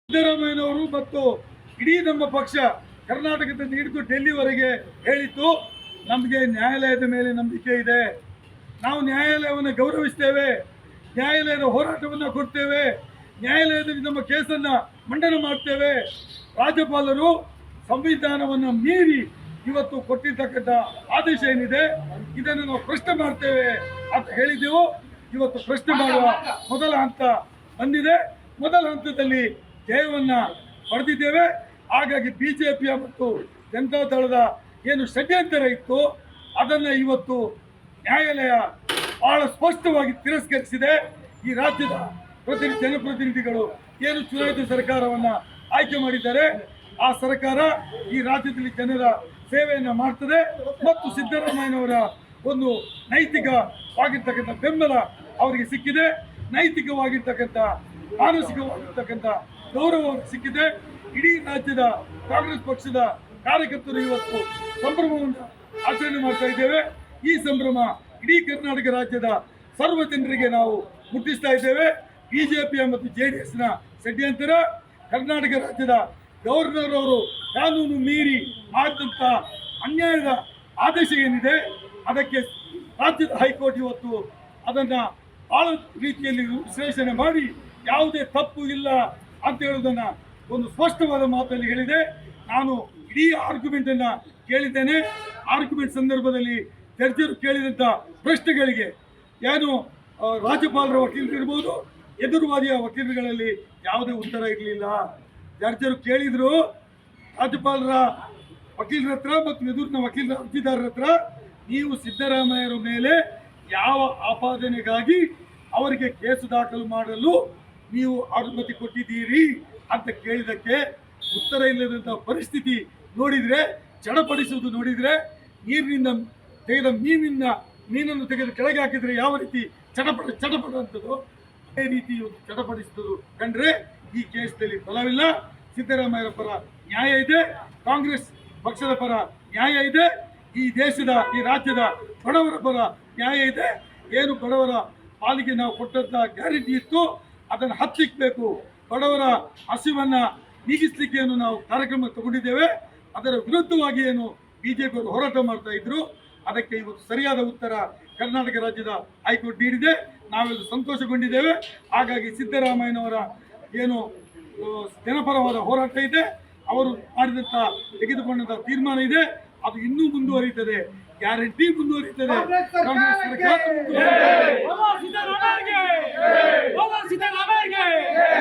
ಸಿದ್ದರಾಮಯ್ಯನವರು ಮತ್ತು ಇಡೀ ನಮ್ಮ ಪಕ್ಷ ಕರ್ನಾಟಕದಿಂದ ಹಿಡಿದು ಡೆಲ್ಲಿವರೆಗೆ ಹೇಳಿತ್ತು, ನಮಗೆ ನ್ಯಾಯಾಲಯದ ಮೇಲೆ ನಂಬಿಕೆ ಇದೆ, ನಾವು ನ್ಯಾಯಾಲಯವನ್ನು ಗೌರವಿಸ್ತೇವೆ, ನ್ಯಾಯಾಲಯದ ಹೋರಾಟವನ್ನು ಕೊಡ್ತೇವೆ, ನ್ಯಾಯಾಲಯದಲ್ಲಿ ನಮ್ಮ ಕೇಸನ್ನು ಮಂಡನೆ ಮಾಡ್ತೇವೆ. ರಾಜ್ಯಪಾಲರು ಸಂವಿಧಾನವನ್ನು ಮೀರಿ ಇವತ್ತು ಕೊಟ್ಟಿರ್ತಕ್ಕಂಥ ಆದೇಶ ಏನಿದೆ ಇದನ್ನು ನಾವು ಪ್ರಶ್ನೆ ಮಾಡ್ತೇವೆ ಅಂತ ಹೇಳಿದೆವು. ಇವತ್ತು ಪ್ರಶ್ನೆ ಮಾಡುವ ಮೊದಲ ಹಂತ ಬಂದಿದೆ. ಮೊದಲ ಹಂತದಲ್ಲಿ ಜಯವನ್ನು ಪಡೆದಿದ್ದೇವೆ. ಹಾಗಾಗಿ ಬಿಜೆಪಿಯ ಮತ್ತು ಜನತಾದಳದ ಏನು ಷಡ್ಯಂತರ ಇತ್ತು ಅದನ್ನು ಇವತ್ತು ನ್ಯಾಯಾಲಯ ಬಹಳ ಸ್ಪಷ್ಟವಾಗಿ ತಿರಸ್ಕರಿಸಿದೆ. ಈ ರಾಜ್ಯದ ಜನಪ್ರತಿನಿಧಿಗಳು ಏನು ಚುನಾಯಿತ ಸರ್ಕಾರವನ್ನು ಆಯ್ಕೆ ಮಾಡಿದ್ದಾರೆ, ಆ ಸರ್ಕಾರ ಈ ರಾಜ್ಯದಲ್ಲಿ ಜನರ ಸೇವೆಯನ್ನು ಮಾಡ್ತದೆ ಮತ್ತು ಸಿದ್ದರಾಮಯ್ಯನವರ ಒಂದು ನೈತಿಕವಾಗಿರ್ತಕ್ಕಂಥ ಬೆಂಬಲ ಅವರಿಗೆ ಸಿಕ್ಕಿದೆ, ನೈತಿಕವಾಗಿರ್ತಕ್ಕಂಥ ಮಾನಸಿಕವಾಗಿರ್ತಕ್ಕಂಥ ಗೌರವ ಸಿಕ್ಕಿದೆ. ಇಡೀ ರಾಜ್ಯದ ಕಾಂಗ್ರೆಸ್ ಪಕ್ಷದ ಕಾರ್ಯಕರ್ತರು ಇವತ್ತು ಸಂಭ್ರಮವನ್ನು ಆಚರಣೆ ಮಾಡ್ತಾ ಇದ್ದೇವೆ. ಈ ಸಂಭ್ರಮ ಇಡೀ ಕರ್ನಾಟಕ ರಾಜ್ಯದ ಸರ್ವ ಜನರಿಗೆ ನಾವು ಮುಟ್ಟಿಸ್ತಾ ಇದ್ದೇವೆ. ಬಿಜೆಪಿಯ ಮತ್ತು JDSನ ಷಡ್ಯಂತರ, ಕರ್ನಾಟಕ ರಾಜ್ಯದ ಗವರ್ನರ್ ಅವರು ಕಾನೂನು ಮೀರಿ ಮಾಡಿದಂಥ ಅನ್ಯಾಯದ ಆದೇಶ ಏನಿದೆ ಅದಕ್ಕೆ ರಾಜ್ಯದ ಹೈಕೋರ್ಟ್ ಇವತ್ತು ಅದನ್ನು ಭಾಳ ರೀತಿಯಲ್ಲಿ ವಿಶ್ಲೇಷಣೆ ಮಾಡಿ ಯಾವುದೇ ತಪ್ಪು ಇಲ್ಲ ಅಂತ ಹೇಳೋದನ್ನು ಒಂದು ಸ್ಪಷ್ಟವಾದ ಮಾತಲ್ಲಿ ಹೇಳಿದೆ. ನಾನು ಇಡೀ ಆರ್ಗ್ಯುಮೆಂಟನ್ನು ಕೇಳಿದ್ದೇನೆ. ಆರ್ಗ್ಯುಮೆಂಟ್ ಸಂದರ್ಭದಲ್ಲಿ ಜಡ್ಜರು ಕೇಳಿದಂಥ ಪ್ರಶ್ನೆಗಳಿಗೆ ಏನು ರಾಜ್ಯಪಾಲರ ವಕೀಲರಿರ್ಬೋದು, ಎದುರುವಾದಿಯ ವಕೀಲರುಗಳಲ್ಲಿ ಯಾವುದೇ ಉತ್ತರ ಇರಲಿಲ್ಲ. ಜಡ್ಜರು ಕೇಳಿದರು ರಾಜ್ಯಪಾಲರ ವಕೀಲರ ಹತ್ರ ಮತ್ತು ಎದುರಿನ ವಕೀಲರ ಅರ್ಜಿದಾರರ ಹತ್ರ, ನೀವು ಸಿದ್ದರಾಮಯ್ಯರ ಮೇಲೆ ಯಾವ ಆಪಾದನೆಗಾಗಿ ಅವರಿಗೆ ಕೇಸು ದಾಖಲು ಮಾಡಲು ನೀವು ಅನುಮತಿ ಕೊಟ್ಟಿದ್ದೀರಿ ಅಂತ ಕೇಳಿದ್ದಕ್ಕೆ ಉತ್ತರ ಇಲ್ಲದಂಥ ಪರಿಸ್ಥಿತಿ ನೋಡಿದರೆ, ಚಡಪಡಿಸುವುದು ನೋಡಿದರೆ, ನೀರಿನಿಂದ ತೆಗೆದ ಮೀನನ್ನು ತೆಗೆದು ಕೆಳಗೆ ಹಾಕಿದರೆ ಯಾವ ರೀತಿ ಚಡಪಡುವಂಥದ್ದು ಅದೇ ರೀತಿ ಚಡಪಡಿಸುವುದು ಕಂಡ್ರೆ ಈ ಕೇಸ್ನಲ್ಲಿ ಫಲವಿಲ್ಲ. ಸಿದ್ದರಾಮಯ್ಯರ ಪರ ನ್ಯಾಯ ಇದೆ, ಕಾಂಗ್ರೆಸ್ ಪಕ್ಷದ ಪರ ನ್ಯಾಯ ಇದೆ, ಈ ದೇಶದ ಈ ರಾಜ್ಯದ ಬಡವರ ಪರ ನ್ಯಾಯ ಇದೆ. ಏನು ಬಡವರ ಪಾಲಿಗೆ ನಾವು ಕೊಟ್ಟಂಥ ಗ್ಯಾರಂಟಿ ಇತ್ತು ಅದನ್ನು ಹತ್ತಿಕ್ಕಬೇಕು, ಬಡವರ ಹಸಿವನ್ನು ನೀಗಿಸಲಿಕ್ಕೆ ಏನು ನಾವು ಕಾರ್ಯಕ್ರಮ ತಗೊಂಡಿದ್ದೇವೆ, ಅದರ ವಿರುದ್ಧವಾಗಿ ಏನು ಬಿಜೆಪಿಯವರು ಹೋರಾಟ ಮಾಡ್ತಾ ಇದ್ರು, ಅದಕ್ಕೆ ಇವತ್ತು ಸರಿಯಾದ ಉತ್ತರ ಕರ್ನಾಟಕ ರಾಜ್ಯದ ಹೈಕೋರ್ಟ್ ನೀಡಿದೆ. ನಾವೆಲ್ಲ ಸಂತೋಷಗೊಂಡಿದ್ದೇವೆ. ಹಾಗಾಗಿ ಸಿದ್ದರಾಮಯ್ಯನವರ ಏನು ಜನಪರವಾದ ಹೋರಾಟ ಇದೆ, ಅವರು ಮಾಡಿದಂಥ ತೆಗೆದುಕೊಂಡಂಥ ತೀರ್ಮಾನ ಇದೆ, ಅದು ಇನ್ನೂ ಮುಂದುವರಿಯುತ್ತದೆ, ಗ್ಯಾರಂಟಿ ಮುಂದುವರಿಯುತ್ತದೆ. ಕಾಂಗ್ರೆಸ್ ಸರ್ಕಾರ